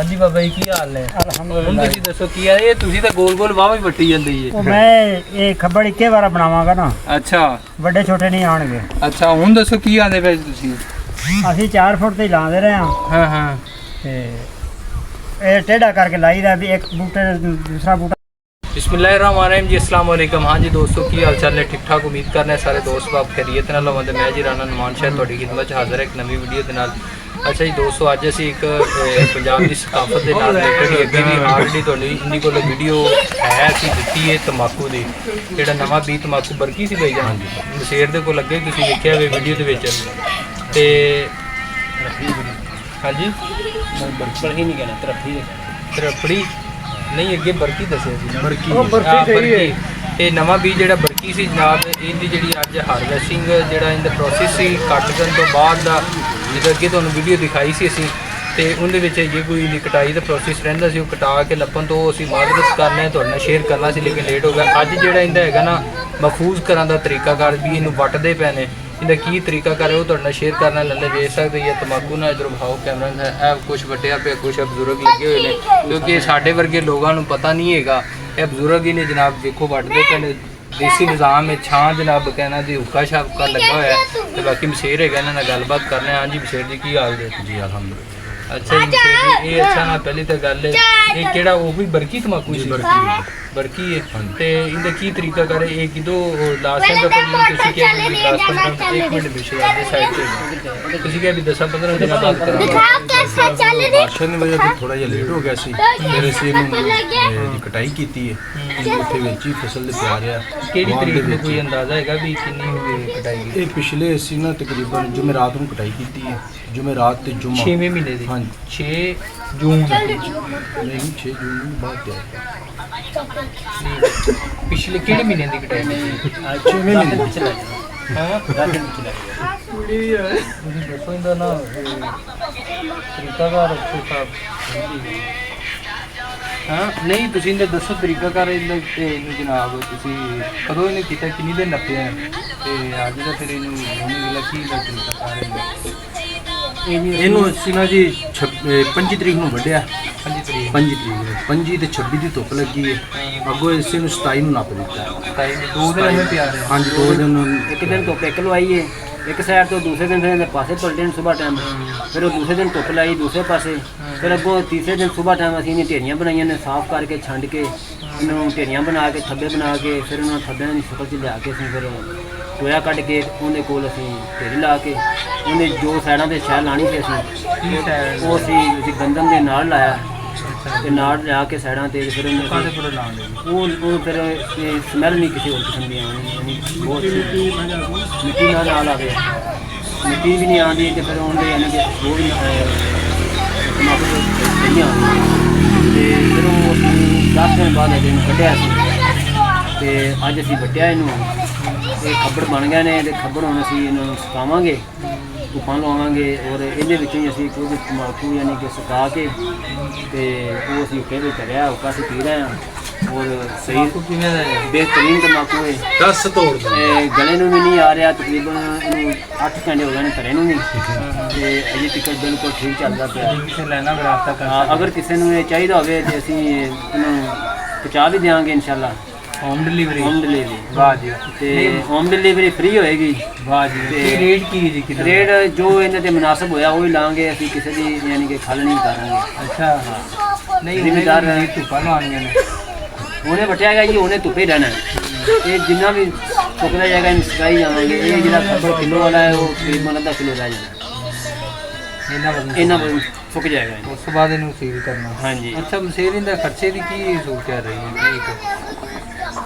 हाँ जी बाबा जी की हाल है? अल्हम्दुलिल्लाह। तुसी दसो की है ये तुसी तो गोल गोल वाह भी वट्टी ਜਾਂਦੀ है। ਉਹ ਮੈਂ ਇਹ ਖੱਬੜ ਇੱਕੇ ਵਾਰ ਬਣਾਵਾਂਗਾ ਨਾ, अच्छा ਵੱਡੇ ਛੋਟੇ ਨਹੀਂ ਆਣਗੇ। अच्छा ਹੁਣ ਦੱਸੋ ਕੀ ਆਂਦੇ ਪਏ ਤੁਸੀਂ? ਅਸੀਂ 4 ਫੁੱਟ ਤੇ ਹੀ ਲਾਉਂਦੇ ਰਹੇ ਹਾਂ ਹਾਂ ਹਾਂ ਤੇ ਇਹ ਟੇਢਾ ਕਰਕੇ ਲਾਈਦਾ ਵੀ ਇੱਕ ਬੂਟੇ ਨੂੰ ਦੂਸਰਾ ਬੂਟਾ। बिस्मिल्लाहिर्रहमानिर्रहीम जी, अस्सलाम वालेकुम। हाँ जी दोस्तों की हाल चाल है? ठीक ठाक उम्मीद करने सारे दोस्त बाप खैरियत नाल होवंदे। मैं जी राना नुमान शाह तुहाडी खिदमत हाज़र है एक नवी वीडियो दे नाल। अच्छा जी दोस्तों, अज असीं एक पंजाब की सकाफत के नाल रिलेटेड अगे भी ऑलरेडी तुहाडी इन्हीं कोल वीडियो है असीं दित्ती है तंबाकू दी, जिहड़ा नवां बी तंबाकू बरकी सी भाई जान मसेर दे कोल अगे तुसीं वेखिआ वे वीडियो दे विच ते हाँ जी ਬਰਫੀ ਨਹੀਂ ਕਹਿਣਾ, ਤਰਫੀ तरफड़ी नहीं अगे बरकी दस्सिआ सी ਬਰਕੀ बरकी ਇਹ ਨਵਾਂ ਬੀਜ ਜਿਹੜਾ ਬਰਕੀ ਸੀ ਜਨਾਬ, ਇਹਦੀ ਜਿਹੜੀ ਅੱਜ ਹਾਰਵੈਸਟਿੰਗ ਜਿਹੜਾ ਇਹਦਾ ਪ੍ਰੋਸੈਸ ਸੀ ਕੱਟ ਕਰਨ ਤੋਂ ਬਾਅਦ ਦਾ, ਜਿੱਦਾਂ ਅੱਗੇ ਤੁਹਾਨੂੰ ਵੀਡੀਓ ਦਿਖਾਈ ਸੀ ਅਸੀਂ, ਤੇ ਉਹਦੇ ਵਿੱਚ ਜੇ ਕੋਈ ਦੀ ਕਟਾਈ ਦਾ ਪ੍ਰੋਸੈਸ ਰਹਿੰਦਾ ਸੀ ਉਹ ਕਟਾ ਕੇ ਲੱਭਣ ਤੋਂ ਅਸੀਂ ਮਾਰਕੀਟ ਕਰਨਾ ਤੁਹਾਡੇ ਨਾਲ ਸ਼ੇਅਰ ਕਰਨਾ ਸੀ, ਲੇਕਿਨ ਲੇਟ ਹੋ ਗਿਆ। ਅੱਜ ਜਿਹੜਾ ਇਹਦਾ ਹੈਗਾ ਨਾ ਮਹਿਫੂਜ਼ ਕਰਨ ਦਾ ਤਰੀਕਾਕਾਰ ਵੀ ਇਹਨੂੰ ਵੱਟਦੇ ਪਏ ਨੇ, ਇਹਦਾ ਕੀ ਤਰੀਕਾਕਾਰ ਹੈ ਉਹ ਤੁਹਾਡੇ ਨਾਲ ਸ਼ੇਅਰ ਕਰਨਾ। ਲੱਲੇ ਵੇਖ ਸਕਦੇ ਜਾਂ ਤੰਬਾਕੂ ਨਾਲ ਇੱਧਰੋਂ ਵਿਖਾਓ ਕੈਮਰਾ, ਇਹ ਕੁਛ ਵੱਟਿਆ ਪਿਆ, ਕੁਛ ਬਜ਼ੁਰਗ ਲੱਗੇ ਹੋਏ ਨੇ, ਕਿਉਂਕਿ ਸਾਡੇ ਵਰਗੇ ਲੋਕਾਂ ਨੂੰ ਪਤਾ ਨਹੀਂ ਹੈਗਾ। ਇਹ ਬਜ਼ੁਰਗ ਹੀ ਨੇ ਜਨਾਬ, ਵੇਖੋ ਵੱਟਦੇ ਪਏ ਨੇ। देसी निज़ाम है छां जनाब कहना जी हुक्का शाका लगा हुआ है। तो बाकी मशेर है इन्होंने गलबात करने। हाँ जी मशेर जी की हाल है? जी अलहमदुलिल्लाह। अच्छा जी मशेर जी, ये अच्छा ना पहली तो गल है ये केड़ा वो भी बरकी तंबाकू सी? बरकी है ते इनका की तरीका करे ये किदो लास्ट टाइम पेपर में तुसी क्या भी लास्ट टाइम एक मिनट पीछे आ साइड पे तुसी क्या भी 10-15 दिन बाद करा बारिश की वजह से थोड़ा जिहा लेट हो गया सी, फिर ਅਸੀਂ ਇਹਨੂੰ ਕਟਾਈ ਕੀਤੀ ਹੈ। ਉੱਥੇ ਵਿੱਚ ਹੀ ਫਸਲ ਦੇ ਤਿਆਰ ਆ। ਕਿਹੜੀ ਤਰੀਕ ਨੂੰ ਕੋਈ ਅੰਦਾਜ਼ਾ ਹੈਗਾ ਵੀ ਕਿੰਨੀ ਹੋ ਗਈ ਕਟਾਈ? ਇਹ ਪਿਛਲੇ ਅਸੀਂ ਨਾ ਤਕਰੀਬਨ ਜੁਮੇਰਾਤ ਨੂੰ ਕਟਾਈ ਕੀਤੀ ਹੈ। ਜੁਮੇਰਾਤ ਤੇ ਜੁਮਾ 6ਵੇਂ ਮਹੀਨੇ ਦੀ? ਹਾਂਜੀ 6 ਜੂਨ ਨਹੀਂ 6 ਜੂਨ ਨੂੰ ਬਾਅਦ ਤਿਆਰ। ਪਿਛਲੇ ਕਿਹੜੇ ਮਹੀਨੇ ਦੀ ਕਟਾਈ ਕੀਤੀ? 6ਵੇਂ ਮਹੀਨੇ ਵਿੱਚ ਲੱਗ ਹਾਂ ਤੁਸੀਂ ਦੱਸੋ ਇਹਦਾ ਨਾ ਤਰੀਕਾਕਾਰ ਰੱਖੋ ਸਾਹਿਬ। ਹਾਂ ਨਹੀਂ ਤੁਸੀਂ ਇਹਦਾ ਦੱਸੋ ਤਰੀਕਾਕਾਰ ਇਹਦਾ ਤੇ ਇਹਨੂੰ ਜਨਾਬ ਤੁਸੀਂ ਕਦੋਂ ਇਹਨੇ ਕੀਤਾ, ਕਿੰਨੀ ਦਿਨ ਨੱਪਿਆ ਤੇ ਅੱਜ ਦਾ ਫਿਰ ਇਹਨੂੰ ਲੱਗੀ ਦਾ ਤਰੀਕਾਕਾਰ ਹੈ? ਇਹਨੂੰ ਅਸੀਂ ਨਾ ਜੀ 25 ਤਰੀਕ ਨੂੰ ਵੱਢਿਆ। 5 ਤਰੀਕ 25 ਤਰੀਕ ਨੂੰ 25 ਤੇ 26 ਦੀ ਧੁੱਪ ਲੱਗੀ ਹੈ। ਅੱਗੋਂ ਇਸੇ ਨੂੰ 27 ਨੂੰ ਨੱਪ ਦਿੱਤਾ। 2 ਦਿਨ ਐਵੇਂ ਪਿਆ ਰਿਹਾ। ਹਾਂਜੀ 2 ਦਿਨ ਇੱਕ ਦਿਨ ਧੁੱਪ ਇੱਕ ਲਵਾਈ ਹੈ ਇੱਕ ਸਾਈਡ ਤੋਂ, ਦੂਸਰੇ ਦਿਨ ਫਿਰ ਪਾਸੇ ਪਲਟੇ ਨੇ ਸਵੇਰ ਟਾਈਮ, ਫਿਰ ਉਹ ਦੂਸਰੇ ਦਿਨ ਧੁੱਪ ਲਾਈ ਦੂਸਰੇ ਪਾਸੇ, ਫਿਰ ਅੱਗੋਂ ਤੀਸਰੇ ਦਿਨ ਸਵੇਰ ਟਾਈਮ ਅਸੀਂ ਇਹਨੇ ਢੇਰੀਆਂ ਬਣਾਈਆਂ ਨੇ, ਸਾਫ਼ ਕਰਕੇ ਛੰਡ ਕੇ ਇਹਨੂੰ ਢੇਰੀਆਂ ਬਣਾ ਕੇ ਥੱਬੇ ਬਣਾ ਕੇ ਫਿਰ ਉਹਨਾਂ ਥੱਬਿਆਂ ਦੀ ਸ਼ਕਲ 'ਚ ਲਿਆ ਕੇ ਅਸੀਂ ਫਿਰ ਟੋਇਆ ਕੱਢ ਕੇ ਉਹਦੇ ਕੋਲ ਅਸੀਂ ਢੇਰੀ ਲਾ ਕੇ ਉਹਨੇ ਜੋ ਸਾਈਡਾਂ 'ਤੇ ਸ਼ਹਿ ਲਾਣੀ ਸੀ ਅਸੀਂ ਉਹ ਅਸੀਂ ਗੰਦਮ ਦੇ ਨਾਲ ਲਾਇਆ ਤੇ ਨਾਲ ਲਿਆ ਕੇ ਸਾਈਡਾਂ 'ਤੇ ਫਿਰ ਉਹਨੇ ਉਹ ਫਿਰ ਸਮੈਲ ਨਹੀਂ ਕਿਸੇ ਹੋਰ ਕਿਸਮ ਦੀ ਆਉਣੀ, ਬਹੁਤ ਮਿੱਟੀ ਨਾਲ ਆਵੇ, ਮਿੱਟੀ ਵੀ ਨਹੀਂ ਆਉਂਦੀ ਤੇ ਫਿਰ ਉਹਦੇ ਇਹਨਾਂ ਦੇ ਉਹ ਵੀ ਨਹੀਂ ਆਉਂਦੀ। ਤੇ ਫਿਰ ਉਹ ਅਸੀਂ 10 ਦਿਨ ਬਾਅਦ ਇਹਨੂੰ ਕੱਢਿਆ ਸੀ ਤੇ ਅੱਜ ਅਸੀਂ ਵੱਢਿਆ ਇਹਨੂੰ। ਇਹ ਖੱਬੜ ਬਣ ਗਏ ਨੇ ਤੇ ਖੱਬੜ ਹੁਣ ਅਸੀਂ ਇਹਨੂੰ ਸੁਕਾਵਾਂਗੇ, ਧੁੱਪਾਂ ਲਵਾਵਾਂਗੇ ਔਰ ਇਹਦੇ ਵਿੱਚੋਂ ਹੀ ਅਸੀਂ ਕੁਝ ਤੰਬਾਕੂ ਯਾਨੀ ਕਿ ਸੁਕਾ ਕੇ ਤੇ ਉਹ ਅਸੀਂ ਹੁੱਕੇ ਵਿੱਚ ਧਰਿਆ, ਹੁੱਕਾ ਅਸੀਂ ਪੀ ਰਹੇ ਹਾਂ ਔਰ ਸਹੀ ਕਿਵੇਂ ਦਾ ਬੇਹਤਰੀਨ ਤੰਬਾਕੂ ਹੈ। 10 ਤੋੜ ਦੇ ਗਲੇ ਨੂੰ ਵੀ ਨਹੀਂ ਆ ਰਿਹਾ, ਤਕਰੀਬਨ ਇਹਨੂੰ 8 ਘੰਟੇ ਹੋ ਗਏ ਨੇ ਧਰੇ ਨੂੰ ਵੀ ਤੇ ਅਜੇ ਤੱਕ ਬਿਲਕੁਲ ਠੀਕ ਚੱਲਦਾ ਪਿਆ। ਕਿਸੇ ਲੈਣਾ ਬਰਾਬਰ ਕਰ ਹਾਂ, ਅਗਰ ਕਿਸੇ ਨੂੰ ਇਹ ਚਾਹੀਦਾ ਹੋਵੇ ਤੇ ਅਸੀਂ ਇਹਨੂੰ ਪਹੁੰਚਾ ਵੀ ਦੇਵਾਂਗੇ ਇਨਸ਼ਾਅੱਲਾ। Home delivery? ਹੋਮ ਡਿਲੀਵਰੀ ਵਾਹ ਜੀ। ਤੇ ਹੋਮ ਡਿਲੀਵਰੀ ਫ੍ਰੀ ਹੋਏਗੀ। ਵਾਹ ਜੀ। ਤੇ ਰੇਟ ਕੀ ਜੀ? ਕਿੰਨਾ ਰੇਟ ਜੋ ਇਹਨਾਂ ਤੇ ਮੁਨਾਸਬ ਹੋਇਆ ਉਹ ਹੀ ਲਾਂਗੇ ਅਸੀਂ, ਕਿਸੇ ਦੀ ਯਾਨੀ ਕਿ ਖਲ ਨਹੀਂ ਕਰਾਂਗੇ। ਅੱਛਾ ਨਹੀਂ ਜ਼ਿਮੀਦਾਰ ਧੁੱਪਾਂ ਲਾਉਣੀਆਂ ਨੇ, ਉਹਨੇ ਵਟਿਆ ਗਿਆ ਜੀ, ਉਹਨੇ ਧੁੱਪੇ ਰਹਿਣਾ ਇਹ ਜਿੰਨਾ ਵੀ ਸੁੱਕਦਾ ਜਾਏਗਾ ਇਹਨੂੰ ਸੁਕਾਈ ਜਾਵਾਂਗੇ। ਇਹ ਜਿਹੜਾ ਖੱਬਰ ਕਿਲੋ ਵਾਲਾ ਹੈ ਉਹ ਤਕਰੀਬਨ ਅੱਧਾ ਕਿਲੋ ਰਹਿ ਜਾਣਾ, ਇਹਨਾਂ ਸੁੱਕ ਜਾਏਗਾ। ਉਸ ਤੋਂ ਬਾਅਦ ਇਹਨੂੰ ਸੀਲ ਕਰਨਾ। ਹਾਂਜੀ। ਅੱਛਾ ਮਸ਼ੀਨ ਦਾ ਖਰਚੇ ਦੀ ਕੀ ਸੂਰਤ ਰਹੀ ਹੈ?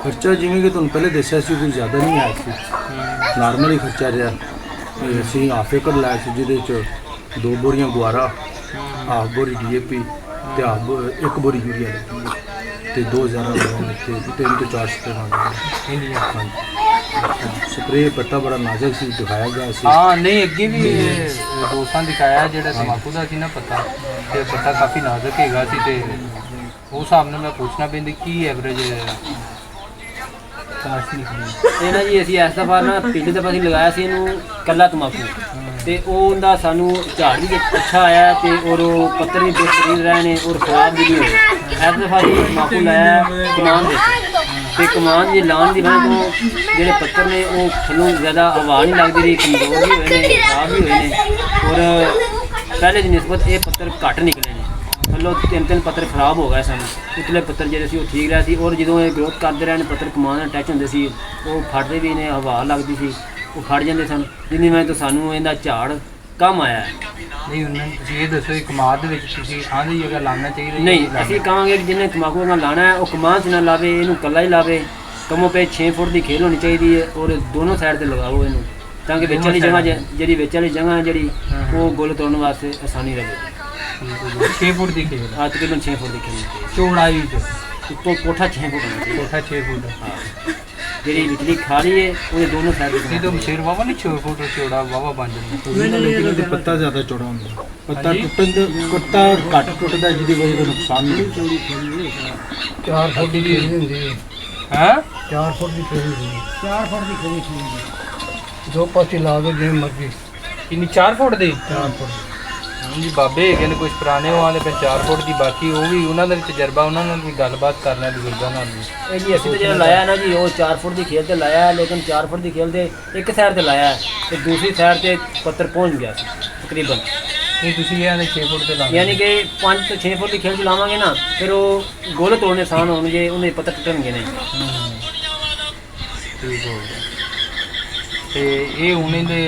ਖਰਚਾ ਜਿਵੇਂ ਕਿ ਤੁਹਾਨੂੰ ਪਹਿਲੇ ਦੱਸਿਆ ਸੀ ਕੋਈ ਜ਼ਿਆਦਾ ਨਹੀਂ ਆਇਆ ਸੀ, ਨਾਰਮਲ ਹੀ ਖਰਚਾ ਰਿਹਾ। ਤੇ ਅਸੀਂ ਹਾਫ ਏਕੜ ਲਾਇਆ ਸੀ ਜਿਹਦੇ 'ਚ 2 ਬੋਰੀਆਂ ਗੁਆਰਾ, ਹਾਫ ਬੋਰੀ DAP ਤੇ ਇੱਕ ਬੋਰੀ ਯੂਰੀਆ ਲੱਗੀ ਤੇ 2000 ਤੇ 3 ਤੋਂ 4 ਸਪਰੇ ਮਾਰੇ। ਸਪਰੇ ਪੱਤਾ ਬੜਾ ਨਾਜ਼ੁਕ ਸੀ, ਦਿਖਾਇਆ ਗਿਆ ਸੀ। ਹਾਂ ਨਹੀਂ ਅੱਗੇ ਵੀ ਦੋਸਤਾਂ ਦਿਖਾਇਆ ਜਿਹੜਾ ਤੰਬਾਕੂ ਦਾ ਸੀ ਨਾ ਪੱਤਾ, ਤੇ ਪੱਤਾ ਕਾਫੀ ਨਾਜ਼ੁਕ ਹੈਗਾ ਸੀ ਤੇ ਉਸ ਹਿਸਾਬ ਨਾਲ ਮੈਂ ਪੁੱਛਣਾ ਪੈਂਦਾ ਕੀ ਐਵਰੇਜ ਇਹ ਨਾ ਜੀ ਅਸੀਂ ਇਸ ਦਫਾ ਨਾ ਪਿਛਲੇ ਦਫਾ ਅਸੀਂ ਲਗਾਇਆ ਸੀ ਇਹਨੂੰ ਕੱਲਾ ਤੰਬਾਕੂ ਤੇ ਉਹ ਉਹਦਾ ਸਾਨੂੰ ਝਾੜ ਵੀ ਅੱਛਾ ਆਇਆ ਤੇ ਔਰ ਉਹ ਪੱਤਰ ਵੀ ਬਿਹਤਰੀਨ ਰਹੇ ਨੇ ਔਰ ਖਰਾਬ ਵੀ ਨਹੀਂ ਹੋਏ। ਇਸ ਦਫਾ ਜੀ ਤੰਬਾਕੂ ਲਾਇਆ ਕਮਾਨ ਦੇ ਤੇ ਕਮਾਨ ਦੀ ਲਾਉਣ ਦੀ ਵਜ੍ਹਾ ਤੋਂ ਜਿਹੜੇ ਪੱਤਰ ਨੇ ਉਹ ਥੱਲੋਂ ਜ਼ਿਆਦਾ ਹਵਾ ਨਹੀਂ ਲੱਗਦੀ ਰਹੀ, ਕਮਜ਼ੋਰ ਵੀ ਹੋਏ ਨੇ, ਖਰਾਬ ਵੀ ਹੋਏ ਨੇ ਔਰ ਪਹਿਲੇ ਦੀ ਨਿਸਬਤ ਇਹ ਪੱਤਰ ਘੱਟ ਨਿਕਲੇ ਨੇ। ਥੱਲੋਂ 3 ਪੱਤਰ ਖਰਾਬ ਹੋ ਗਏ ਸਨ, ਉਤਲੇ ਪੱਤਰ ਜਿਹੜੇ ਸੀ ਉਹ ਠੀਕ ਰਹੇ ਸੀ ਔਰ ਜਦੋਂ ਇਹ ਗਰੋਥ ਕਰਦੇ ਰਹੇ ਨੇ ਪੱਤਰ ਕਮਾਨ ਨਾਲ ਟੱਚ ਹੁੰਦੇ ਸੀ ਉਹ ਫੜਦੇ ਵੀ ਨੇ, ਹਵਾ ਲੱਗਦੀ ਸੀ ਉਹ ਫੜ ਜਾਂਦੇ ਸਨ। ਜਿੰਨੀ ਮੈਂ ਤਾਂ ਸਾਨੂੰ ਇਹਦਾ ਝਾੜ ਕੰਮ ਆਇਆ ਹੈ। ਨਹੀਂ ਉਹਨਾਂ ਨੂੰ ਤੁਸੀਂ ਇਹ ਦੱਸੋ ਕਿ ਕਮਾਦ ਦੇ ਵਿੱਚ ਤੁਸੀਂ ਆਂਦੀ ਜਗ੍ਹਾ ਲਾਉਣਾ ਚਾਹੀਦਾ ਨਹੀਂ ਅਸੀਂ ਕਹਾਂਗੇ ਕਿ ਜਿਹਨੇ ਤੰਬਾਕੂ ਨਾਲ ਲਾਣਾ ਹੈ ਉਹ ਕਮਾਨ 'ਚ ਨਾ ਲਾਵੇ, ਇਹਨੂੰ ਕੱਲਾ ਹੀ ਲਾਵੇ। ਕਮੋ ਪੇ 6 ਫੁੱਟ ਦੀ ਖੇਲ ਹੋਣੀ ਚਾਹੀਦੀ ਹੈ ਔਰ ਦੋਨੋਂ ਸਾਈਡ ਤੇ ਲਗਾਓ ਇਹਨੂੰ ਤਾਂ ਕਿ ਵਿੱਚ ਵਾਲੀ ਜਗ੍ਹਾ ਜਿਹੜੀ ਵਿੱਚ ਵਾਲੀ ਜਗ੍ਹਾ ਜਿਹੜੀ ਉਹ ਗੁੱਲ ਤੋੜਨ ਵਾਸਤੇ ਆਸਾਨੀ ਰਹੇ। 6 ਫੁੱਟ ਦੀ ਖੇਲ ਆ ਤਕਰੀਬਨ 6 ਫੁੱਟ ਦੀ ਖੇਲ ਚੌੜਾਈ ਚ ਉੱਤੋਂ ਕੋਠਾ 6 ਫੁੱਟ ਹੋਣਾ ਚਾਹੀਦਾ। ਕੋਠਾ 6 ਫੁੱਟ ਹਾਂ ਜਿਹੜੀ ਵਿਚਲੀ ਖਾਲੀ ਹੈ ਉਹਦੇ ਦੋਨੋਂ ਸਾਈਡ ਨਹੀਂ ਤਾਂ ਮਸ਼ੀਰ ਵਾਵਾ ਨਹੀਂ 6 ਫੁੱਟ ਚੌੜਾ ਵਾਵਾ ਬਣ ਜਾਂਦਾ। ਲੇਕਿਨ ਇਹਦੇ ਪੱਤਾ ਜ਼ਿਆਦਾ ਚੌੜਾ ਹੁੰਦਾ, ਪੱਤਾ ਟੁੱਟਣ ਦੇ ਪੱਤਾ ਘੱਟ ਟੁੱਟਦਾ ਜਿਹਦੀ ਵਜ੍ਹਾ ਤੋਂ ਨੁਕਸਾਨ ਨਹੀਂ ਹੁੰਦਾ। 4 ਫੁੱਟ ਦੀ ਹੁੰਦੀ ਹੈ ਹਾਂ 4 ਫੁੱਟ ਦੀ ਖੇਲ ਹੁੰਦੀ ਹੈ। 4 ਫੁੱਟ ਦੀ ਖੇਲ ਹੁੰਦੀ ਦੋ ਪਾਸੇ ਲਾ ਦੋ ਜਿਵੇਂ ਮਰਜ਼ੀ। ਕਿੰਨੀ 4 ਫੁੱਟ ਦੀ 4 ਫੁੱਟ ਜੀ ਬਾਬੇ ਹੈਗੇ ਨੇ ਕੁਝ ਪੁਰਾਣੇ ਉਹ ਆਂਦੇ 4 ਫੁੱਟ ਦੀ, ਬਾਕੀ ਉਹ ਵੀ ਉਹਨਾਂ ਦਾ ਵੀ ਤਜਰਬਾ, ਉਹਨਾਂ ਨਾਲ ਵੀ ਗੱਲਬਾਤ ਕਰਨਾ ਬਜ਼ੁਰਗਾਂ ਨਾਲ ਵੀ। ਇਹ ਜੀ ਅਸੀਂ ਤਾਂ ਜਿਹੜਾ ਲਾਇਆ ਨਾ ਜੀ ਉਹ 4 ਫੁੱਟ ਦੀ ਖੇਲ ਤੇ ਲਾਇਆ, ਲੇਕਿਨ 4 ਫੁੱਟ ਦੀ ਖੇਲ ਦੇ ਇੱਕ ਸਾਈਡ ਤੇ ਲਾਇਆ ਤੇ ਦੂਸਰੀ ਸਾਈਡ ਤੇ ਪੱਤਰ ਪਹੁੰਚ ਗਿਆ ਸੀ ਤਕਰੀਬਨ। ਨਹੀਂ ਤੁਸੀਂ ਇਹ ਆਂਦੇ 6 ਫੁੱਟ ਤੇ ਲਾਉਣਾ ਯਾਨੀ ਕਿ 5 ਤੋਂ 6 ਫੁੱਟ ਦੀ ਖੇਲ ਚ ਲਾਵਾਂਗੇ ਨਾ ਫਿਰ ਉਹ ਗੋਲ ਤੋੜਨੇ ਆਸਾਨ ਹੋਣਗੇ, ਉਹਦੇ ਪੱਤਰ ਟੁੱਟਣਗੇ ਨਹੀਂ। ਠੀਕ ਹੋ ਗਿਆ। ਤੇ ਇਹ ਹੁਣ ਇਹਦੇ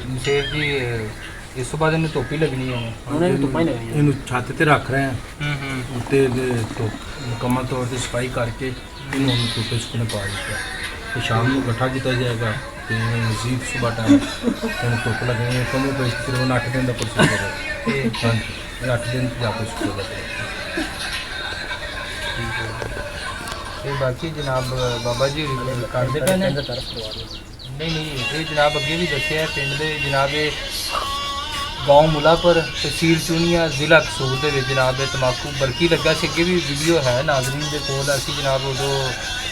ਮਸ਼ੇਰ ਜੀ ਇਸ ਤੋਂ ਬਾਅਦ ਇਹਨੂੰ ਧੁੱਪ ਹੀ ਲੱਗਣੀ ਹੈ ਉਹਨੇ ਵੀ ਧੁੱਪਾਂ ਹੀ ਲੱਗਣੀਆਂ। ਇਹਨੂੰ ਛੱਤ ਤੇ ਰੱਖ ਰਹੇ ਹਾਂ ਉੱਤੇ ਮੁਕੰਮਲ ਤੌਰ ਤੇ ਸਫਾਈ ਕਰਕੇ ਇਹਨੂੰ ਹੁਣ ਧੁੱਪੇ ਸੁੱਕਣੇ ਪਾ ਦਿੱਤਾ ਤੇ ਸ਼ਾਮ ਨੂੰ ਇਕੱਠਾ ਕੀਤਾ ਜਾਏਗਾ ਤੇ ਮਜ਼ੀਦ ਸੁਬਾਹ ਟਾਈਮ ਇਹਨੂੰ ਧੁੱਪ ਲੱਗਣੀ ਹੈ। ਕਮੋ ਪੇ ਤਕਰੀਬਨ 8 ਦਿਨ ਦਾ ਪ੍ਰੋਸੀਜਰ ਹੈ ਇਹ 8 ਦਿਨ ਜਾ ਕੇ ਸੁੱਕੇਗਾ। ਤੇ ਬਾਕੀ ਜਨਾਬ ਬਾਬਾ ਜੀ ਕਰਦੇ ਪਏ ਨੇ ਨਹੀਂ ਇਹ ਜਨਾਬ ਅੱਗੇ ਵੀ ਦੱਸਿਆ ਪਿੰਡ ਦੇ ਜਨਾਬ ਇਹ गाँव मुलापुर तहसील चूनिया जिला कसूर ਦੇ ਵਿੱਚ जनाब तंबाकू बरकी लगा से अगे भी वीडियो है नाजरीन के कोल असी जनाब उदो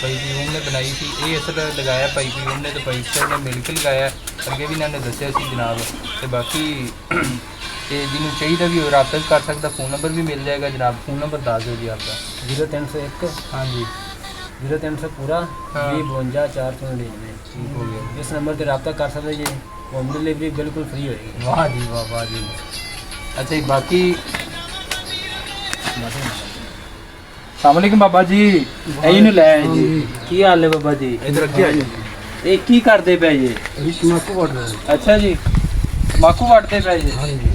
भाई पीयूम ने बनाई थी ये असल लगाया भाई पीयूम ने तो भाई सर ने मिल के लगाया अगे भी इन्होंने दसिया सी जनाब तो बाकी जिन्होंने चाहिए भी रब्ता कर सकता फ़ोन नंबर भी मिल जाएगा जनाब फ़ोन नंबर दस दो जी आपका 0301 हाँ जी 0300 पूरा 25499 ठीक हो गया इस नंबर पर रब्ता कर सकते जी। होम डिलीवरी बिल्कुल फ्री होएगी। वाह जी वाह जी। अच्छा जी बाकी सलामकुम बाबा जी यही नु ले जी की हाल है बाबा जी इधर क्या है ये की करते पे जी तंबाकू वट रहे हैं। अच्छा जी तंबाकू वटते पे जी हाँ जी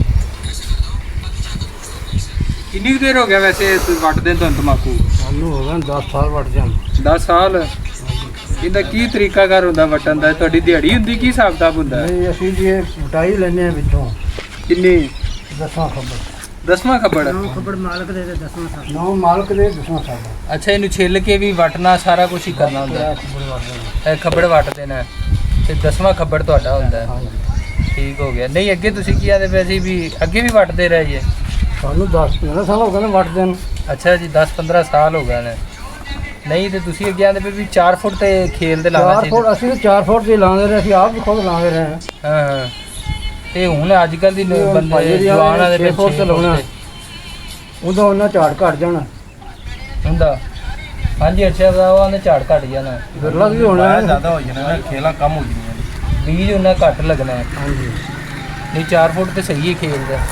कितनी देर हो गया वैसे वटदे तुम तंबाकू सानू हो गए 10 साल वट जान 10 साल ਇਹਦਾ ਕੀ ਤਰੀਕਾ ਕਰ ਹੁੰਦਾ ਵਟਣ ਦਾ ਤੁਹਾਡੀ ਦਿਹਾੜੀ ਹੁੰਦੀ ਕੀ ਹਿਸਾਬ ਕਿਤਾਬ ਹੁੰਦਾ ਨਹੀਂ ਅਸੀਂ ਜੀ ਵਟਾਈ ਲੈਨੇ ਆ ਵਿੱਚੋਂ ਕਿੰਨੀ 10 ਖੱਬੜ 10ਵਾਂ ਖੱਬੜ ਖਬਰ ਮਾਲਕ ਦੇ 10ਵਾਂ ਸਾਲ 9 ਮਾਲਕ ਦੇ 10 ਖੱਬੜ ਅੱਛਾ ਇਹਨੂੰ ਛਿੱਲ ਕੇ ਵੀ ਵਟਣਾ ਸਾਰਾ ਕੁਝ ਹੀ ਕਰਨਾ ਹੁੰਦਾ ਇਹ ਖੱਬੜ ਵਟ ਦੇਣਾ ਤੇ 10ਵਾਂ ਖੱਬੜ ਤੁਹਾਡਾ ਹੁੰਦਾ ਠੀਕ ਹੋ ਗਿਆ ਨਹੀਂ ਅੱਗੇ ਤੁਸੀਂ ਕੀ ਆਦੇ ਪਏ ਸੀ ਵੀ ਅੱਗੇ ਵੀ ਵਟਦੇ ਰਹੇ ਜੀ ਸਾਨੂੰ 10-15 ਸਾਲ ਹੋ ਗਏ ਨੇ ਵਟਦੇ ਨੂੰ ਅੱਛਾ ਜੀ 10-15 ਸਾਲ ਹੋ ਗਏ ਨੇ ਨਹੀਂ ਤੇ ਤੁਸੀਂ ਅੱਗੇ ਆਦੇ ਪਏ ਵੀ 4 ਫੁੱਟ ਤੇ ਖੇਲ ਦੇ ਲਾਣਾ 4 ਫੁੱਟ ਅਸੀਂ 4 ਫੁੱਟ ਦੇ ਲਾਉਂਦੇ ਰਹੇ ਅਸੀਂ ਆਪ ਵੀ ਖੁਦ ਲਾਉਂਦੇ ਰਹੇ ਹਾਂ ਹਾਂ ਤੇ ਹੁਣ ਅੱਜ ਕੱਲ ਦੀ ਬੰਦੇ ਜਵਾਨ ਆਦੇ 6 ਫੁੱਟ ਤੇ ਲਾਉਣਾ ਉਦੋਂ ਉਹਨਾਂ ਝਾੜ ਘਟ ਜਾਣਾ ਹੁੰਦਾ ਹਾਂਜੀ ਅੱਛਾ ਦਾ ਉਹਨੇ ਝਾੜ ਘਟ ਜਾਣਾ ਬਿਰਲਾ ਵੀ ਹੋਣਾ ਜ਼ਿਆਦਾ ਹੋ ਜਾਣਾ ਖੇਲਾਂ ਕਮ ਹੋ ਜਾਣੀਆਂ ਬੀਜ ਉਹਨਾਂ ਘੱਟ ਲੱਗਣਾ ਹਾਂਜੀ ਨਹੀਂ 4 ਫੁੱਟ ਤੇ ਸਹੀ ਹੈ ਖੇਲ ਦਾ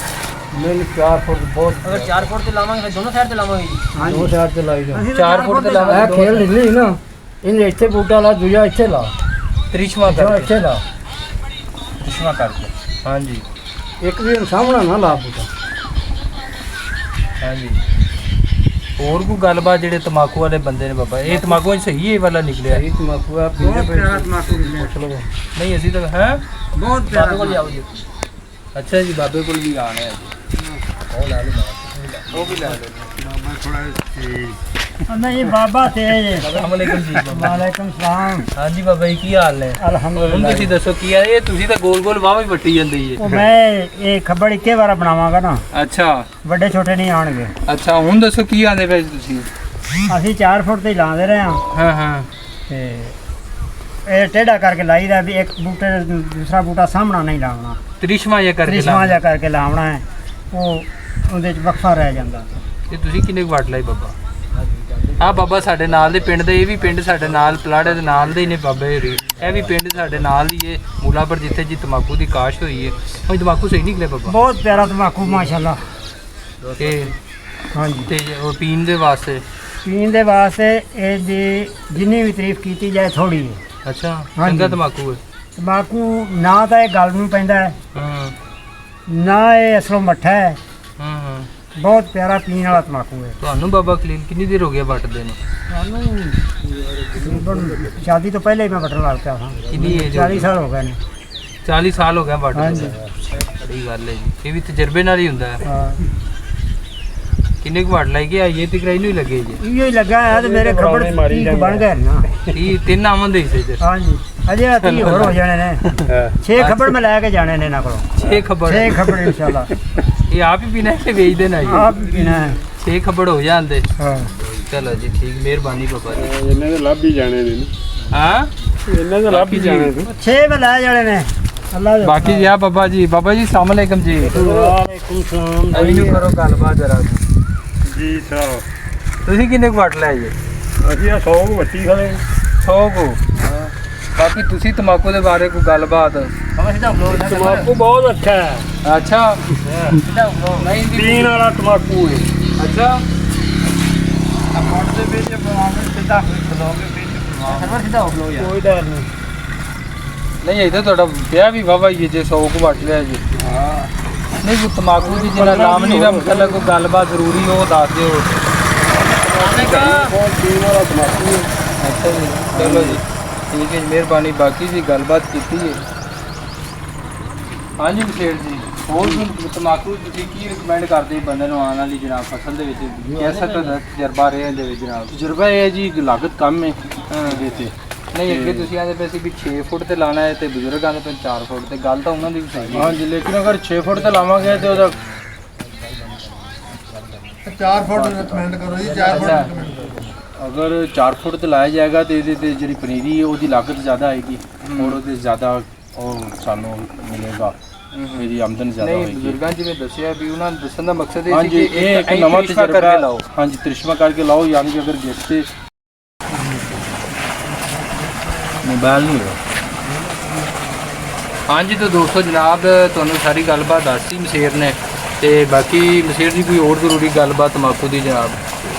ਮੈਨੂੰ 4 ਫੁੱਟ ਬਹੁਤ अगर 4 फुट से लावांगे फिर दोनों साइड से लावांगे जी। ਦੋ ਸਾਈਡ ਤੇ ਲਾਈ ਜਾ 4 ਫੁੱਟ ਤੇ ਇਹ ਲਾਵਾਂਗੇ ਖੇਲ ਨਿਕਲੀ ਨਾ ਇਹਨੇ ਇੱਥੇ ਬੂਟਾ ਲਾ ਦੂਜਾ ਇੱਥੇ ਲਾ ਤ੍ਰਿਸ਼ਮਾ ਜਾਂ ਕਰਕੇ ਇੱਥੇ ਲਾ ਤ੍ਰਿਸ਼ਮਾ ਕਰਕੇ ਹਾਂਜੀ ਇੱਕ ਵੀ ਸਾਹਮਣਾ ਨਾ ਲਾ ਬੂਟਾ ਹਾਂਜੀ ਹੋਰ ਕੋਈ ਗੱਲਬਾਤ ਜਿਹੜੇ ਤਮਾਕੂ ਵਾਲੇ ਬੰਦੇ ਨੇ ਬਾਬਾ ਇਹ ਤਮਾਕੂ ਸਹੀ ਇਹ ਵਾਲਾ ਨਿਕਲਿਆ ਇਹ ਤਮਾਕੂ ਆ ਪੀਂਦੇ ਪਏ तंबाकू ਪੁੱਛ ਲਓ ਨਹੀਂ ਅਸੀਂ ਤਾਂ ਹੈ बहुत ਬਾਬੇ ਕੋਲ ਜਾਓ ਜੀ ਅੱਛਾ ਜੀ ਬਾਬੇ ਕੋਲ ਵੀ ਆਣਾ ਹੈ ਜੀ ਉਹ ਲੈ ਲਓ ਉਹ ਵੀ ਲੈ ਲਓ नहीं बाबा थे ਅਸਲਾਮ ਵਾਲੇਕੁਮ ਜੀ ਬਾਬਾ वालेकुम सलाम। ਹਾਂਜੀ ਬਾਬਾ ਜੀ ਕੀ ਹਾਲ ਨੇ ਹੁਣ अल्हम्दुलिल्लाह ਤੁਸੀਂ ਦੱਸੋ ਕੀ ਆ ਇਹ ਤੁਸੀਂ ਤਾਂ ਗੋਲ ਗੋਲ ਵਾਹ ਵੀ ਵੱਟੀ ਜਾਂਦੀ ਏ ਉਹ ਮੈਂ ਇਹ ਖੱਬੜ ਇੱਕੇ ਵਾਰ ਬਣਾਵਾਂਗਾ ਨਾ ਅੱਛਾ ਵੱਡੇ ਛੋਟੇ ਨਹੀਂ ਆਣਗੇ। ਅੱਛਾ ਹੁਣ ਦੱਸੋ ਕੀ ਆਂਦੇ ਪਏ ਤੁਸੀਂ ਅਸੀਂ 4 ਫੁੱਟ ਤੇ ਲਾਉਂਦੇ ਰਹੇ ਹਾਂ ਹਾਂ ਹਾਂ ਤੇ ਇਹ ਟੇਢਾ ਕਰਕੇ ਲਾਈਦਾ ਵੀ ਇੱਕ ਬੂਟੇ ਦੇ ਦੂਸਰਾ ਬੂਟਾ ਸਾਹਮਣਾ ਨਹੀਂ ਲਾਉਣਾ, ਤ੍ਰਿਸ਼ਮਾ ਜਿਹਾ ਕਰਕੇ ਤ੍ਰਿਸ਼ਮਾ ਜਿਹਾ ਕਰਕੇ ਲਾਉਣਾ ਹੈ, ਉਹ ਉਹਦੇ 'ਚ ਵਕਫਾ ਰਹਿ ਜਾਂਦਾ। ਤੇ ਤੁਸੀਂ ਕਿੰਨੇ ਕੁ ਵੱਟ ਲਾਈ ਬਾਬਾ? ਆ ਬਾਬਾ ਸਾਡੇ ਨਾਲ ਦੇ ਪਿੰਡ ਦੇ, ਇਹ ਵੀ ਪਿੰਡ ਸਾਡੇ ਨਾਲ ਪਲਾੜੇ ਦੇ ਨਾਲ ਦੇ ਹੀ ਨੇ ਬਾਬੇ ਹੋਰੀ, ਇਹ ਵੀ ਪਿੰਡ ਸਾਡੇ ਨਾਲ ਹੀ ਹੈ ਮੂਲਾਪੁਰ, ਜਿੱਥੇ ਜੀ ਤੰਬਾਕੂ ਦੀ ਕਾਸ਼ ਹੋਈ ਹੈ। ਉਹ ਤੰਬਾਕੂ ਸਹੀ ਨਿਕਲੇ ਬਾਬਾ? ਬਹੁਤ ਪਿਆਰਾ ਤੰਬਾਕੂ ਮਾਸ਼ਾਅੱਲਾ। ਤੇ ਹਾਂਜੀ, ਤੇ ਉਹ ਪੀਣ ਦੇ ਵਾਸਤੇ? ਪੀਣ ਦੇ ਵਾਸਤੇ ਇਹਦੀ ਜਿੰਨੀ ਵੀ ਤਾਰੀਫ ਕੀਤੀ ਜਾਏ ਥੋੜੀ ਹੈ। ਅੱਛਾ, ਹਾਂਜੀ। ਚੰਗਾ ਤੰਬਾਕੂ ਹੈ। ਤੰਬਾਕੂ ਨਾ ਤਾਂ ਇਹ ਗਲ ਨੂੰ ਪੈਂਦਾ ਹੈ, ਹਾਂ ਨਾ ਇਹ ਅਸਲੋਂ ਮੱਠਾ ਹੈ, ਹਾਂ ਹਾਂ। ਬਹੁਤ ਪਿਆਰਾ ਪੀਣ ਵਾਲਾ ਤੰਬਾਕੂ ਹੈ। ਤੁਹਾਨੂੰ ਬਾਬਾ ਖਲੀਲ ਕਿੰਨੀ ਦੇਰ ਹੋ ਗਿਆ ਵੱਟਦੇ ਨੂੰ? ਸਾਨੂੰ ਤਕਰੀਬਨ ਸ਼ਾਦੀ ਤੋਂ ਪਹਿਲੇ ਹੀ ਮੈਂ ਵੱਟਣ ਲੱਗ ਪਿਆ ਸਾਂ। ਕਿੰਨੀ ਏਜ? 40 ਸਾਲ ਹੋ ਗਏ ਨੇ। 40 ਸਾਲ ਹੋ ਗਏ ਵੱਟਦੇ ਹਾਂਜੀ। ਨੂੰ। ਬੜੀ ਗੱਲ ਹੈ ਜੀ, ਇਹ ਵੀ ਤਜਰਬੇ ਨਾਲ ਹੀ ਹੁੰਦਾ ਹੈ। ਹਾਂ, ਕਿੰਨੇ ਕੁ ਵੱਟ ਲਾਈ ਗਿਆ? ਇਹ ਤੇ ਕਰਾਈ ਨੂੰ ਹੀ ਲੱਗੇ ਜੀ। ਇਹੋ ਹੀ ਲੱਗਾ ਹੈ ਤੇ ਮੇਰੇ ਖੱਬੜ ਠੀਕ ਬਣ ਗਏ ਨਾ। ਇਹ ਤਿੰਨ ਆਮਨ ਦੇ ਹਿੱਸੇ ਚ ਹਾਂਜੀ, ਅਜੇ 30 ਹੋਰ ਹੋ ਜਾਣੇ ਨੇ। 6 ਖੱਬੜ ਮੈਂ ਲੈ ਕੇ ਜਾਣੇ ਨੇ ਇਹਨਾਂ ਕੋਲੋਂ। 6 ਖੱਬੜ? 6 ਖੱਬੜ ਇਨਸ਼ਾਅੱਲਾ ਇਹ ਆਪ ਹੀ ਪੀਣਾ ਹੈ ਵੇਚ ਦੇਣਾ ਜੀ? ਆਪ ਹੀ ਪੀਣਾ ਹੈ। 6 ਖੱਬੜ ਹੋ ਜਾਂਦੇ। ਹਾਂ, ਚਲੋ ਜੀ ਠੀਕ, ਮਿਹਰਬਾਨੀ ਬਾਬਾ ਜੀ। ਇਹਨਾਂ ਦੇ ਲੱਭ ਹੀ ਜਾਣੇ ਨੇ, ਹਾਂ ਇਹਨਾਂ ਦੇ ਲੱਭ ਹੀ ਜਾਣੇ ਨੇ। 6 ਮੈਂ ਲੈ ਜਾਣੇ ਨੇ। ਅੱਲਾ ਦੇ ਬਾਕੀ ਜੀ ਆ ਬਾਬਾ ਜੀ, ਬਾਬਾ ਜੀ ਸਲਾਮ ਅਲੈਕਮ ਜੀ। ਵਾਲੇਕੁਮ ਸਲਾਮ। ਅਭੀ ਨੂੰ ਕਰੋ ਗੱਲਬਾਤ ਜਰਾ। ਜੀ ਸਾਹਿਬ, ਤੁਸੀਂ ਕਿੰਨੇ ਕੁ ਵੱਟ ਲਏ ਜੀ? ਅਸੀਂ 100 ਬੱਚੀ ਖੜੇ 100 ਕੋ? ਬਾਕੀ ਤੁਸੀਂ ਤੰਬਾਕੂ ਦੇ ਬਾਰੇ ਕੋਈ ਗੱਲਬਾਤ? ਤੰਬਾਕੂ ਬਹੁਤ ਅੱਛਾ ਹੈ, ਅੱਛਾ ਨਹੀਂ ਦੀ ਪੀਣ ਵਾਲਾ ਤੰਬਾਕੂ ਹੈ। ਅੱਛਾ ਅਕਾਊਂਟ ਦੇ ਵਿੱਚ ਪਾਵਾਂਗੇ ਸਿੱਧਾ ਖਲੋਗੇ ਵਿੱਚ ਸਿੱਧਾ ਹੋ ਲੋ ਯਾਰ। ਕੋਈ ਡਰ ਨਹੀਂ। ਨਹੀਂ ਇਹ ਤਾਂ ਤੁਹਾਡਾ ਵਿਆਹ ਵੀ ਵਾਵਾ ਹੀ ਹੈ ਜੇ 100 ਕੁ ਵੱਟ ਲਿਆ ਜੀ। ਹਾਂ, ਨਹੀਂ ਕੋਈ ਤੰਬਾਕੂ ਦੀ ਜਿਹੜਾ ਨਾਮ ਨਹੀਂ ਦਾ ਮਤਲਬ ਕੋਈ ਗੱਲਬਾਤ ਜ਼ਰੂਰੀ ਉਹ ਦੱਸ ਦਿਓ। ਬਹੁਤ ਪੀਣ ਵਾਲਾ ਤੰਬਾਕੂ ਹੈ। ਅੱਛਾ ਜੀ, ਚਲੋ ਜੀ ਠੀਕ ਹੈ ਜੀ, ਮਿਹਰਬਾਨੀ। ਬਾਕੀ ਜੀ ਗੱਲਬਾਤ ਕੀਤੀ ਹੈ। ਹਾਂਜੀ ਮਸ਼ੇਰ ਜੀ, ਹੋਰ ਵੀ ਤੰਬਾਕੂ ਤੁਸੀਂ ਕੀ ਰਿਕਮੈਂਡ ਕਰਦੇ ਬੰਦੇ ਨੂੰ ਆਉਣ ਵਾਲੀ ਜਨਾਬ ਫਸਲ ਦੇ ਵਿੱਚ? ਕੈਸਾ ਤੁਹਾਡਾ ਤਜਰਬਾ ਰਿਹਾ ਇਹਦੇ ਵਿੱਚ ਜਨਾਬ? ਤਜਰਬਾ ਇਹ ਹੈ ਜੀ, ਲਾਗਤ ਕਮ ਹੈ ਹਾਂ। ਇਹਦੇ ਤੇ। ਨਹੀਂ ਅੱਗੇ ਤੁਸੀਂ ਆਂਦੇ ਪਏ ਸੀ ਵੀ 6 ਫੁੱਟ ਤੇ ਲਾਣਾ ਹੈ ਤੇ ਬਜ਼ੁਰਗਾਂ ਦੇ 4 ਫੁੱਟ ਤੇ, ਗੱਲ ਤਾਂ ਉਹਨਾਂ ਦੀ ਵੀ ਸਹੀ ਹੈ। ਹਾਂਜੀ, ਲੇਕਿਨ ਅਗਰ 6 ਫੁੱਟ ਤੇ ਲਾਵਾਂਗੇ ਤੇ ਉਹਦਾ 4 ਫੁੱਟ ਰਿਕਮੈਂਡ ਕਰੋ ਜੀ, 4 ਫੁੱਟ ਅੱਛਾ। recommend ਕਰੋ। ਅਗਰ 4 ਫੁੱਟ ਤੇ ਲਾਇਆ ਜਾਏਗਾ ਤੇ ਇਹਦੇ ਤੇ ਜਿਹੜੀ ਪਨੀਰੀ ਹੈ ਉਹਦੀ ਲਾਗਤ ਜ਼ਿਆਦਾ ਆਏਗੀ ਔਰ ਉਹਦੇ ਜ਼ਿਆਦਾ ਉਹ ਸਾਨੂੰ ਮਿਲੇਗਾ, ਮੇਰੀ ਆਮਦਨ ਜ਼ਿਆਦਾ ਨਹੀਂ ਹੋਏਗੀ। ਬਜ਼ੁਰਗਾਂ ਜਿਵੇਂ ਦੱਸਿਆ ਵੀ ਉਹਨਾਂ ਨੂੰ ਦੱਸਣ ਦਾ ਮਕਸਦ ਇਹ ਸੀ ਹਾਂਜੀ, ਕਿ ਇਹ ਇੱਕ ਅਸੀਂ ਨਵਾਂ ਤਰੀਫਾਂ ਤਜਰਬਾ ਕਰਕੇ ਲਾਓ। ਹਾਂਜੀ, ਤ੍ਰਿਸ਼ਮਾ ਕਰਕੇ ਲਾਓ, ਯਾਨੀ ਕਿ ਅਗਰ ਗਿੱਟ ਤੇ ਮੋਬਾਈਲ ਨਹੀਂ ਹੋਗਾ। ਹਾਂਜੀ ਤਾਂ ਦੋਸਤੋ ਜਨਾਬ ਤੁਹਾਨੂੰ ਸਾਰੀ ਗੱਲਬਾਤ ਦੱਸੀ ਮਸ਼ੇਰ ਨੇ, ਤੇ ਬਾਕੀ ਮਸ਼ੇਰ ਦੀ ਕੋਈ ਹੋਰ ਜ਼ਰੂਰੀ ਗੱਲਬਾਤ ਤੰਬਾਕੂ ਦੀ ਜਨਾਬ?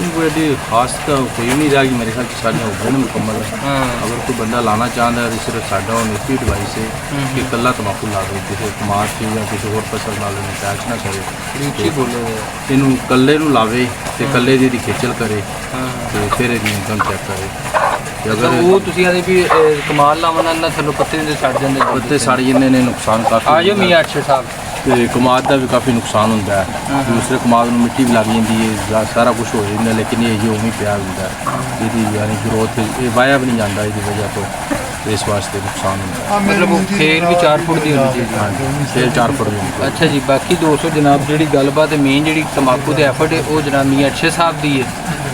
कोई ऐसी खास तो कोई नहीं रहा कि मेरे ख्याल से सारियाँ हो गई ना मुकम्मल। हाँ। अगर कोई बंदा लाना चाहता है तो सिर्फ साडा और इसकी एडवाइस है कि कला तंबाकू लावे, किसी कमाद से या किसी और फसल नाल अटैच ना करे, ਉੱਚੀ ਬੋਲੋ। ਇਹਨੂੰ ਕੱਲੇ ਨੂੰ ਲਾਵੇ ਤੇ ਕੱਲੇ ਦੀ ਖੇਚਲ ਕਰੇ ਹਾਂ ਤੇ ਫਿਰ ਇਹਦੀ ਇਨਕਮ ਚੈੱਕ ਕਰੇ। ਤੇ ਤਾਂ ਅਗਰ ਉਹ ਤੁਸੀਂ ਆਦੇ ਵੀ ਕਮਾਲ ਲਾਵਣ ਨਾਲ ਨਾ ਥੱਲੋਂ ਪੱਤੇ ਦੇ ਸੜ ਜਾਂਦੇ। ਪੱਤੇ ਸੜ ਜਾਂਦੇ ਨੇ, ਨੁਕਸਾਨ ਕਾਫੀ ਆ ਜਾਓ ਹੁੰਦਾ। ਮੀਆਂ ਅੱਛੇ ਸਾਹਿਬ। ਤੇ ਕਮਾਦ ਦਾ ਵੀ ਕਾਫੀ ਨੁਕਸਾਨ ਹੁੰਦਾ ਹੈ। ਦੂਸਰੇ ਕਮਾਦ ਨੂੰ ਮਿੱਟੀ ਵੀ ਲੱਗ ਜਾਂਦੀ ਹੈ, ਸਾਰਾ ਕੁਝ ਹੋ ਜਾਂਦਾ, ਲੇਕਿਨ ਇਹ ਉਵੇਂ ਹੀ ਪਿਆ ਹੁੰਦਾ ਹੈ। ਇਹਦੀ ਯਾਨੀ ਗਰੋਥ ਇਹ ਵਾਇਆ ਵੀ ਨਹੀਂ ਜਾਂਦਾ ਇਹਦੀ ਵਜ੍ਹਾ ਤੋਂ, ਇਸ ਵਾਸਤੇ ਨੁਕਸਾਨ ਹੁੰਦਾ ਹੈ। ਮਤਲਬ ਉਹ ਖੇਲ ਵੀ 4 ਫੁੱਟ ਦੀ ਹੁੰਦੀ ਹੈ। ਹਾਂਜੀ, 6-4 ਫੁੱਟ ਦੀ ਹੁੰਦੀ ਹੈ। ਅੱਛਾ ਜੀ, ਬਾਕੀ ਦੋਸਤੋ ਜਨਾਬ ਜਿਹੜੀ ਗੱਲਬਾਤ ਮੇਨ ਜਿਹੜੀ ਤੰਬਾਕੂ ਦੇ ਐਫਰਟ ਹੈ ਉਹ ਜਨਾਬ ਮੀਆਂ ਅੱਛੇ ਸਾਹਿਬ ਦੀ ਹੈ।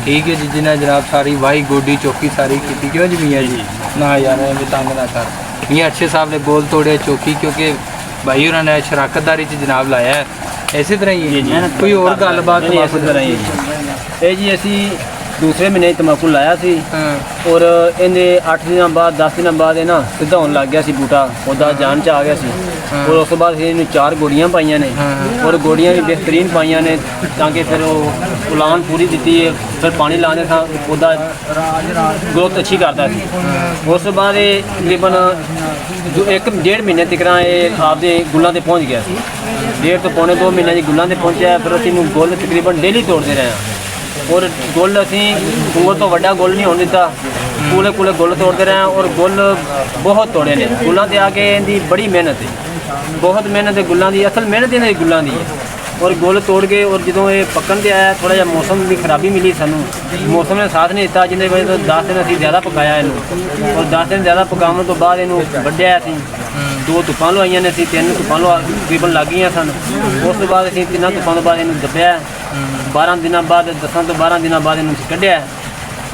ਠੀਕ ਹੈ ਜੀ, ਜਿਨ੍ਹਾਂ ਜਨਾਬ ਸਾਰੀ ਵਾਈ ਗੋਡੀ ਚੌਕੀ ਸਾਰੀ ਕੀਤੀ। ਕਿਉਂ ਜੀ ਮੀਆਂ ਜੀ? ਨਾ ਯਾਰ ਐਵੇਂ ਤੰਗ ਨਾ ਕਰ। ਮੀਆਂ ਅੱਛੇ ਸਾਹਿਬ ਨੇ ਗੋਲ ਤੋੜਿਆ ਚੌਕੀ, ਕਿਉਂਕਿ ਭਾਈ ਉਹਨਾਂ ਨੇ ਸ਼ਰਾਕਤਦਾਰੀ 'ਚ ਜਨਾਬ ਲਾਇਆ ਹੈ। ਇਸੇ ਤਰ੍ਹਾਂ ਹੀ ਹੈ। ਕੋਈ ਹੋਰ ਗੱਲਬਾਤ ਤੰਬਾਕੂ ਇਸੇ ਤਰ੍ਹਾਂ ਹੀ ਹੈ ਜੀ। ਇਹ ਜੀ ਅਸੀਂ ਦੂਸਰੇ ਮਹੀਨੇ 'ਚ ਤੰਬਾਕੂ ਲਾਇਆ ਸੀ ਹਾਂ ਔਰ ਇਹਦੇ 8 ਦਿਨਾਂ ਬਾਅਦ 10 ਦਿਨਾਂ ਬਾਅਦ ਇਹ ਨਾ ਸਿੱਧਾ ਹੋਣ ਲੱਗ ਗਿਆ ਸੀ, ਬੂਟਾ ਉਹਦਾ ਜਾਨ 'ਚ ਆ ਗਿਆ ਸੀ। ਔਰ ਉਸ ਤੋਂ ਬਾਅਦ ਅਸੀਂ ਇਹਨੂੰ 4 ਗੋੜੀਆਂ ਪਾਈਆਂ ਨੇ ਔਰ ਗੋੜੀਆਂ ਵੀ ਬਿਹਤਰੀਨ ਪਾਈਆਂ ਨੇ ਤਾਂ ਕਿ ਫਿਰ ਉਹ ਉਲਾਨ ਪੂਰੀ ਦਿੱਤੀ ਹੈ। ਫਿਰ ਪਾਣੀ ਲਾਉਂਦੇ ਸਾਂ ਉਹਦਾ ਗਰੋਥ ਅੱਛੀ ਕਰਦਾ ਸੀ। ਉਸ ਤੋਂ ਬਾਅਦ ਇਹ ਤਕਰੀਬਨ 1-1.5 ਮਹੀਨੇ ਤੱਕ ਇਹ ਆਪਦੇ ਗੁੱਲਾਂ ਤੇ ਪਹੁੰਚ ਗਿਆ ਸੀ। 1.5 ਤੋਂ ਪੌਣੇ 2 ਮਹੀਨਿਆਂ ਦੀ ਗੁੱਲਾਂ ਤੇ ਪਹੁੰਚਿਆ। ਫਿਰ ਅਸੀਂ ਇਹਨੂੰ ਗੁੱਲ ਤਕਰੀਬਨ ਡੇਲੀ ਤੋੜਦੇ ਰਹੇ ਹਾਂ ਔਰ ਗੁੱਲ ਅਸੀਂ ਉਂਗਲ ਤੋਂ ਵੱਡਾ ਗੁੱਲ ਨਹੀਂ ਹੋਣ ਦਿੱਤਾ, ਕੂਲੇ ਗੁੱਲ ਤੋੜਦੇ ਰਹੇ ਹਾਂ ਔਰ ਗੁੱਲ ਬਹੁਤ ਤੋੜੇ ਨੇ। ਗੁੱਲਾਂ ਤੇ ਆ ਕੇ ਇਹਦੀ ਬੜੀ ਮਿਹਨਤ ਹੈ, ਬਹੁਤ ਮਿਹਨਤ ਹੈ ਗੁੱਲਾਂ ਦੀ। ਅਸਲ ਮਿਹਨਤ ਇਹਨਾਂ ਦੀ ਗੁੱਲਾਂ ਦੀ ਹੈ। ਔਰ ਗੁੱਲ ਤੋੜ ਕੇ ਔਰ ਜਦੋਂ ਇਹ ਪੱਕਣ ਤੇ ਆਇਆ, ਥੋੜਾ ਜਿਹਾ ਮੌਸਮ ਦੀ ਖਰਾਬੀ ਮਿਲੀ ਸਾਨੂੰ, ਮੌਸਮ ਨੇ ਸਾਥ ਨਹੀਂ ਦਿੱਤਾ, ਜਿਹਦੇ ਵਜ੍ਹਾ ਤੋਂ 10 ਦਿਨ ਅਸੀਂ ਜ਼ਿਆਦਾ ਪਕਾਇਆ ਇਹਨੂੰ। ਔਰ 10 ਦਿਨ ਜ਼ਿਆਦਾ ਪਕਾਉਣ ਤੋਂ ਬਾਅਦ ਇਹਨੂੰ ਵੱਢਿਆ ਅਸੀਂ। 2 ਧੁੱਪਾਂ ਲਵਾਈਆਂ ਨੇ ਅਸੀਂ, 3 ਧੁੱਪਾਂ ਤਕਰੀਬਨ ਲੱਗ ਗਈਆਂ ਸਨ। ਉਸ ਤੋਂ ਬਾਅਦ ਅਸੀਂ 3 ਧੁੱਪਾਂ ਤੋਂ ਬਾਅਦ ਇਹਨੂੰ ਦੱਬਿਆ। 12 ਦਿਨਾਂ ਬਾਅਦ 10 ਤੋਂ 12 ਦਿਨਾਂ ਬਾਅਦ ਇਹਨੂੰ ਅਸੀਂ ਕੱਢਿਆ।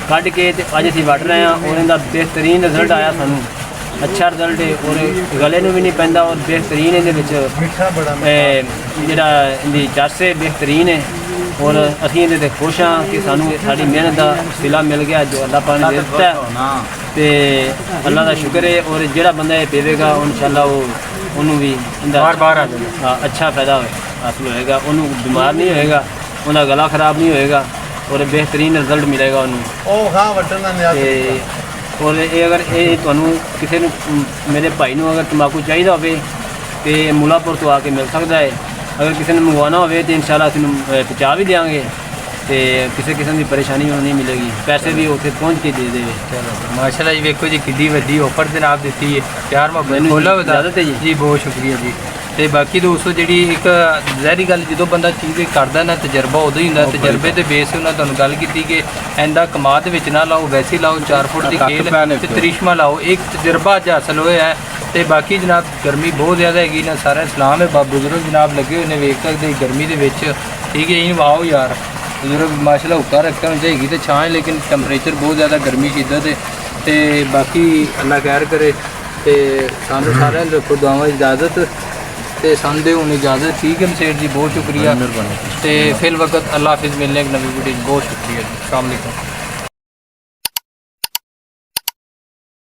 ਕੱਢ ਕੇ ਤੇ ਅੱਜ ਅਸੀਂ ਵੱਢ ਰਹੇ ਹਾਂ ਔਰ ਇਹਦਾ ਬਿਹਤਰੀਨ ਰਿਜ਼ਲਟ ਆਇਆ ਸਾਨੂੰ। अच्छा रिजल्ट है और गले ਨੂੰ ਵੀ ਨਹੀਂ ਪੈਂਦਾ और बेहतरीन ਇਹਦੇ ਵਿੱਚ ਮਿੱਠਾ ਬੜਾ ਜਿਹੜਾ ਇਹਦੀ ਚਾਸੇ बेहतरीन है और ਅਸੀਂ ਇਹਦੇ ਤੇ ਖੁਸ਼ ਹਾਂ ਕਿ ਸਾਨੂੰ ਸਾਡੀ ਮਿਹਨਤ ਦਾ ਸਿਲਾ ਮਿਲ ਗਿਆ ਜੋ ਅੱਲਾਹ ਪਾਕ ਨੇ ਦਿੱਤਾ ਹੈ ਤੇ ਅੱਲਾਹ ਦਾ ਸ਼ੁਕਰ ਹੈ और ਜਿਹੜਾ ਬੰਦਾ ਇਹ ਪੀਵੇਗਾ ਇਨਸ਼ਾਅੱਲਾ ਉਹਨੂੰ ਵੀ ਬਾਰ-ਬਾਰ ਆ ਜਾਵੇ। ਹਾਂ ਅੱਛਾ ਫਾਇਦਾ ਹਾਸਲ ਹੋਏਗਾ ਉਹਨੂੰ ਬਿਮਾਰ ਨਹੀਂ ਹੋਏਗਾ ਉਹਦਾ ਗਲਾ ਖਰਾਬ ਨਹੀਂ ਹੋਏਗਾ और बेहतरीन रिजल्ट मिलेगा ਉਹਨੂੰ ਉਹ ਖਾ ਵਟਣ ਦਾ ਨਿਆਜ਼ ਤੇ ਔਰ ਇਹ ਅਗਰ ਇਹ ਤੁਹਾਨੂੰ ਕਿਸੇ ਨੂੰ ਮੇਰੇ ਭਾਈ ਨੂੰ ਅਗਰ ਤੰਬਾਕੂ ਚਾਹੀਦਾ ਹੋਵੇ ਤੇ ਮੁਲਾਪੁਰ ਤੋਂ ਆ ਕੇ ਮਿਲ ਸਕਦਾ ਹੈ ਅਗਰ ਕਿਸੇ ਨੂੰ ਮੰਗਵਾਉਣਾ ਹੋਵੇ ਤੇ ਇਨਸ਼ਾਅੱਲਾ ਅਸੀਂ ਨੂੰ ਪਹੁੰਚਾ ਵੀ ਦੇਵਾਂਗੇ ਤੇ ਕਿਸੇ ਕਿਸਮ ਦੀ ਪਰੇਸ਼ਾਨੀ ਉਹਨੂੰ ਨਹੀਂ ਮਿਲੇਗੀ ਪੈਸੇ ਵੀ ਉੱਥੇ ਪਹੁੰਚ ਕੇ ਦੇ ਦੇਵੇ ਚਲੋ ਮਾਸ਼ਾਅੱਲਾ ਜੀ ਵੇਖੋ ਜੀ ਕਿੱਡੀ ਵੱਡੀ ਆਫਰ ਜਨਾਬ ਦਿੱਤੀ ਹੈ ਪਿਆਰ ਮੁਹੱਬਤ ਖੋਲਾ ਇਜਾਜ਼ਤ ਹੈ ਜੀ। ਜੀ ਬਹੁਤ ਸ਼ੁਕਰੀਆ ਜੀ। ਤੇ ਬਾਕੀ ਦੋਸਤੋ ਜਿਹੜੀ ਇੱਕ ਜ਼ਹਿਰੀ ਗੱਲ ਜਦੋਂ ਬੰਦਾ ਚੀਜ਼ ਕਰਦਾ ਨਾ ਤਜਰਬਾ ਉਦੋਂ ਹੀ ਹੁੰਦਾ ਤਜਰਬੇ ਦੇ ਬੇਸ ਉਹਨਾਂ ਤੁਹਾਨੂੰ ਗੱਲ ਕੀਤੀ ਕਿ ਐਂਦਾ ਕਮਾਦ ਵਿੱਚ ਨਾ ਲਾਓ ਵੈਸੇ ਲਾਓ 4 ਫੁੱਟ ਦੀ ਖੇਲ ਤੇ ਤ੍ਰਿਸ਼ਮਾ ਲਾਓ ਇੱਕ ਤਜਰਬਾ ਅੱਜ ਹਾਸਲ ਹੋਇਆ ਹੈ। ਤੇ ਬਾਕੀ ਜਨਾਬ ਗਰਮੀ ਬਹੁਤ ਜ਼ਿਆਦਾ ਹੈਗੀ ਨਾ ਸਾਰਾ ਸਲਾਮ ਹੈ ਬਜ਼ੁਰਗ ਜਨਾਬ ਲੱਗੇ ਹੋਏ ਨੇ ਵੇਖ ਸਕਦੇ ਗਰਮੀ ਦੇ ਵਿੱਚ ਠੀਕ ਹੈ ਇਹਨੂੰ ਵਾਓ ਯਾਰ ਬਜ਼ੁਰਗ ਮਾਸ਼ਾਅੱਲਾ ਹੁੱਕਾ ਰੱਖਿਆ ਹੁੰਦਾ ਹੈਗੀ ਤੇ ਛਾਂ ਲੇਕਿਨ ਟੈਂਪਰੇਚਰ ਬਹੁਤ ਜ਼ਿਆਦਾ ਗਰਮੀ ਸ਼ਿੱਦਤ ਹੈ ਤੇ ਬਾਕੀ ਅੱਲਾ ਖੈਰ ਕਰੇ ਤੇ ਸਾਨੂੰ ਸਾਰਿਆਂ ਨੂੰ ਰੱਖੋ ਦੁਆਵਾਂ ਇਜਾਜ਼ਤ ਤੇ ਸੰਦੇ ਹੁਣ ਇਜਾਜ਼ਤ ਠੀਕ ਹੈ ਮਸੇਰ ਜੀ ਬਹੁਤ ਸ਼ੁਕਰੀਆ ਤੇ ਫਿਰ ਵਕਤ ਅੱਲਾ ਹਾਫਿਜ਼ ਮਿਲने एक नवी वीडियो बहुत शुक्रिया जी अस्सलाम वालेकुम।